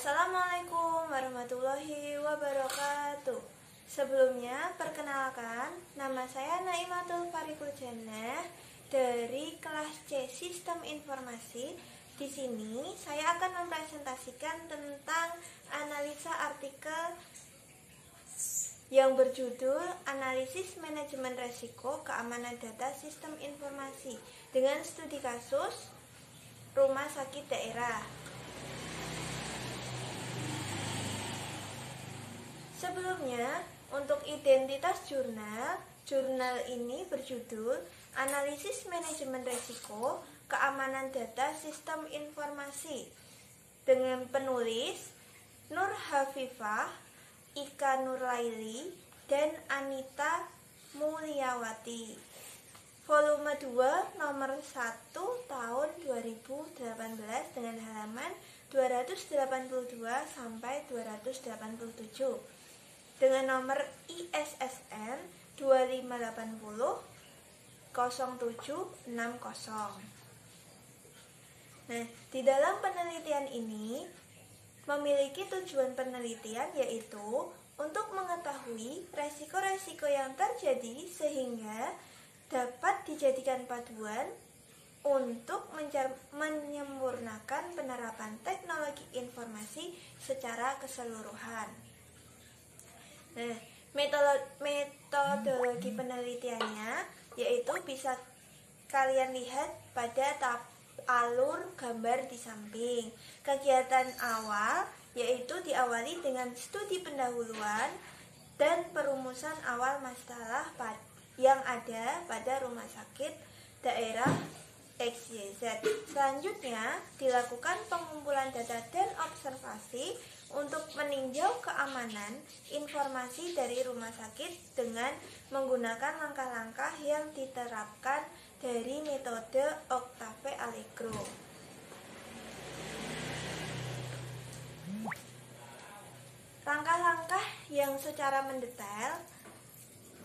Assalamualaikum warahmatullahi wabarakatuh. Sebelumnya, perkenalkan, nama saya Naimatul Farikul Jannah dari kelas C Sistem Informasi. Di sini saya akan mempresentasikan tentang analisa artikel yang berjudul Analisis Manajemen Resiko Keamanan Data Sistem Informasi dengan studi kasus rumah sakit daerah. Sebelumnya, untuk identitas jurnal ini berjudul Analisis Manajemen Resiko Keamanan Data Sistem Informasi dengan penulis Nur Hafifah, Ika Nurlaili, dan Anita Mulyawati. Volume 2 nomor 1 tahun 2018 dengan halaman 282 sampai 287 dengan nomor ISSN 2580 0760. Nah, di dalam penelitian ini memiliki tujuan penelitian yaitu untuk mengetahui resiko-resiko yang terjadi sehingga dapat dijadikan paduan untuk menyempurnakan penerapan teknologi informasi secara keseluruhan. Nah, metodologi penelitiannya yaitu bisa kalian lihat pada alur gambar di samping. Kegiatan awal yaitu diawali dengan studi pendahuluan dan perumusan awal masalah yang ada pada rumah sakit daerah XYZ. Selanjutnya dilakukan pengumpulan data dan observasi untuk meninjau keamanan informasi dari rumah sakit dengan menggunakan langkah-langkah yang diterapkan dari metode Octave Allegro. Langkah-langkah yang secara mendetail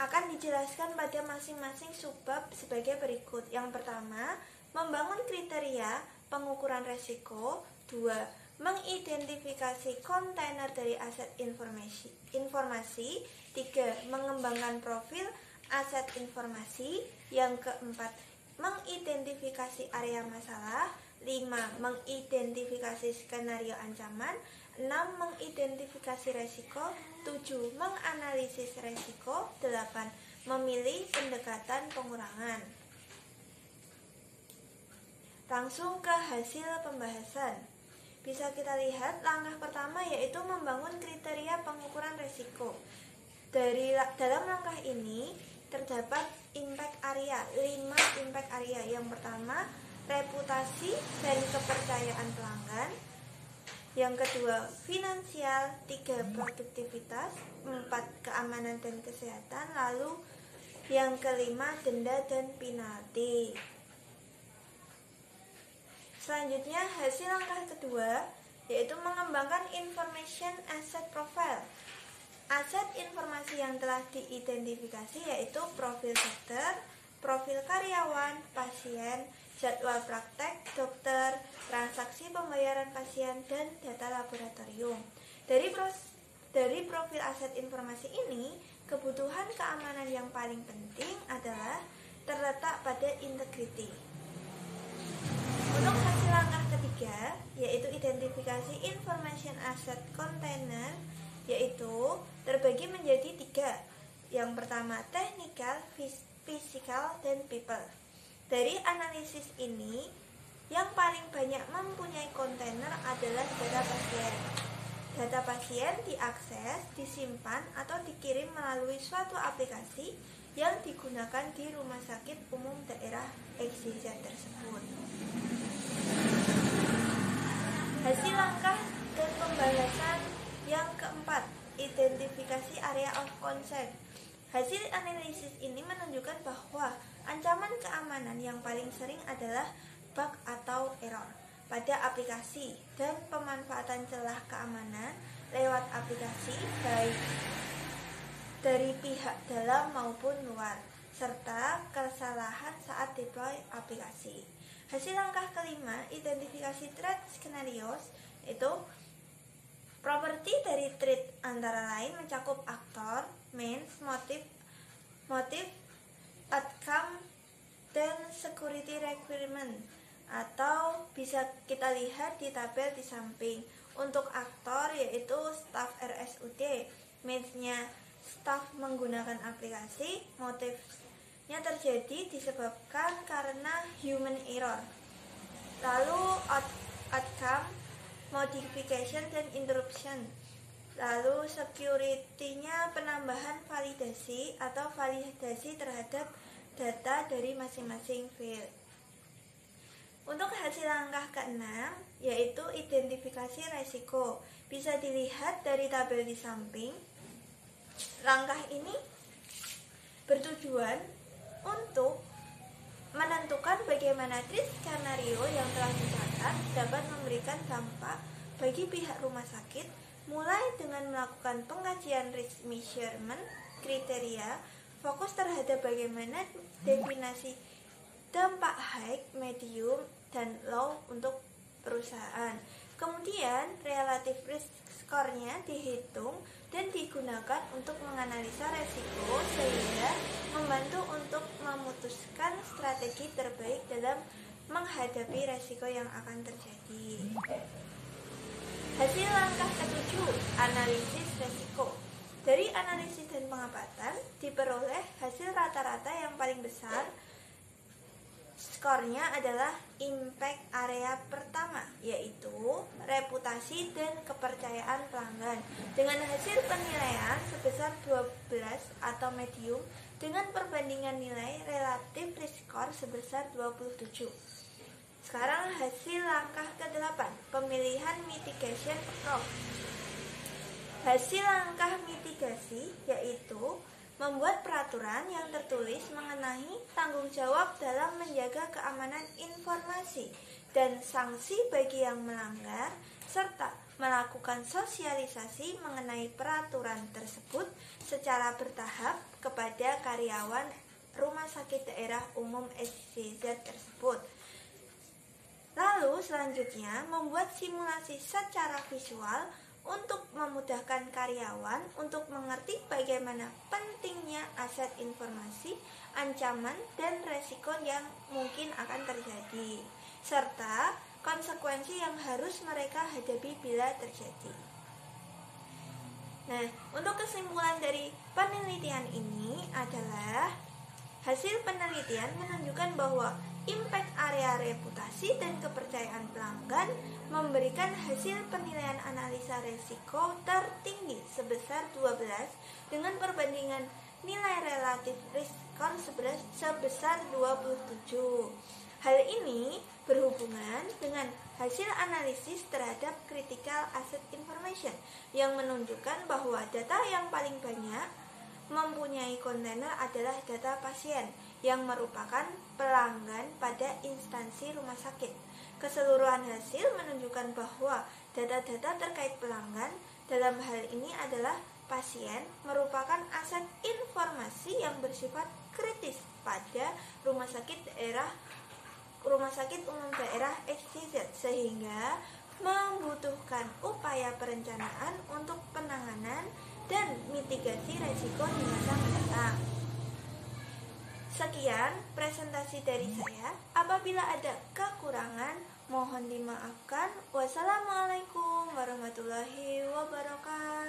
akan dijelaskan pada masing-masing subbab sebagai berikut. Yang pertama, membangun kriteria pengukuran resiko. 2. Mengidentifikasi kontainer dari aset informasi. 3. Mengembangkan profil aset informasi. Yang keempat, mengidentifikasi area masalah. 5. Mengidentifikasi skenario ancaman. 6. Mengidentifikasi resiko. 7. Menganalisis resiko. 8. Memilih pendekatan pengurangan. Langsung ke hasil pembahasan. Bisa kita lihat langkah pertama yaitu membangun kriteria pengukuran resiko. Dalam langkah ini terdapat impact area, 5 impact area. Yang pertama, reputasi dan kepercayaan pelanggan. Yang kedua, finansial. 3, produktivitas. 4, keamanan dan kesehatan. Lalu yang kelima, denda dan penalti. Selanjutnya, hasil langkah kedua yaitu mengembangkan information asset profile. Aset informasi yang telah diidentifikasi yaitu profil dokter, profil karyawan, pasien, jadwal praktek dokter, transaksi pembayaran pasien, dan data laboratorium. Dari profil aset informasi ini, kebutuhan keamanan yang paling penting adalah terletak pada integrity. Untuk hasil langkah ketiga, yaitu identifikasi information asset container, yaitu terbagi menjadi 3. Yang pertama, technical, physical, dan people. Dari analisis ini, yang paling banyak mempunyai kontainer adalah data pasien. Data pasien diakses, disimpan, atau dikirim melalui suatu aplikasi yang digunakan di rumah sakit umum daerah XYZ tersebut. Hasil langkah dan pembahasan yang keempat, identifikasi area of concern. Hasil analisis ini menunjukkan bahwa ancaman keamanan yang paling sering adalah bug atau error pada aplikasi dan pemanfaatan celah keamanan lewat aplikasi baik dari pihak dalam maupun luar, serta kesalahan saat deploy aplikasi. Hasil langkah kelima, identifikasi threat scenarios, itu trait antara lain mencakup aktor, means, motif, outcome, dan security requirement, atau bisa kita lihat di tabel di samping. Untuk aktor yaitu staff RSUD, means-nya staff menggunakan aplikasi, motifnya terjadi disebabkan karena human error. Lalu outcome, modification dan interruption. Lalu security-nya penambahan validasi atau validasi terhadap data dari masing-masing field. Untuk hasil langkah ke-6 yaitu identifikasi resiko. Bisa dilihat dari tabel di samping. Langkah ini bertujuan untuk menentukan bagaimana risk skenario yang telah dicatat dapat memberikan dampak bagi pihak rumah sakit, mulai dengan melakukan pengkajian risk measurement, kriteria, fokus terhadap bagaimana definisi dampak high, medium, dan low untuk perusahaan. Kemudian relative risk score-nya dihitung dan digunakan untuk menganalisa resiko sehingga membantu untuk memutuskan strategi terbaik dalam menghadapi resiko yang akan terjadi. Hasil langkah ke-7, analisis resiko. Dari analisis dan pengamatan diperoleh hasil rata-rata yang paling besar. Skornya adalah impact area pertama, yaitu reputasi dan kepercayaan pelanggan, dengan hasil penilaian sebesar 12 atau medium dengan perbandingan nilai relatif risk score sebesar 27. Sekarang hasil langkah ke-8, pemilihan mitigation approach. Hasil langkah mitigasi yaitu membuat peraturan yang tertulis mengenai tanggung jawab dalam menjaga keamanan informasi dan sanksi bagi yang melanggar, serta melakukan sosialisasi mengenai peraturan tersebut secara bertahap kepada karyawan Rumah Sakit Daerah Umum SCZ tersebut. Lalu selanjutnya membuat simulasi secara visual untuk memudahkan karyawan untuk mengerti bagaimana pentingnya aset informasi, ancaman, dan resiko yang mungkin akan terjadi, serta konsekuensi yang harus mereka hadapi bila terjadi. Nah, untuk kesimpulan dari penelitian ini adalah hasil penelitian menunjukkan bahwa impact area reputasi dan kepercayaan pelanggan memberikan hasil penilaian analisa resiko tertinggi sebesar 12 dengan perbandingan nilai relatif risk score sebesar 27. Hal ini berhubungan dengan hasil analisis terhadap critical asset information yang menunjukkan bahwa data yang paling banyak mempunyai kontainer adalah data pasien yang merupakan pelanggan pada instansi rumah sakit. Keseluruhan hasil menunjukkan bahwa data-data terkait pelanggan dalam hal ini adalah pasien merupakan aset informasi yang bersifat kritis pada Rumah Sakit Umum Daerah SCZ, sehingga membutuhkan upaya perencanaan untuk penanganan dan mitigasi resiko di masa mendatang. Sekian presentasi dari saya. Apabila ada kekurangan, mohon dimaafkan. Wassalamualaikum warahmatullahi wabarakatuh.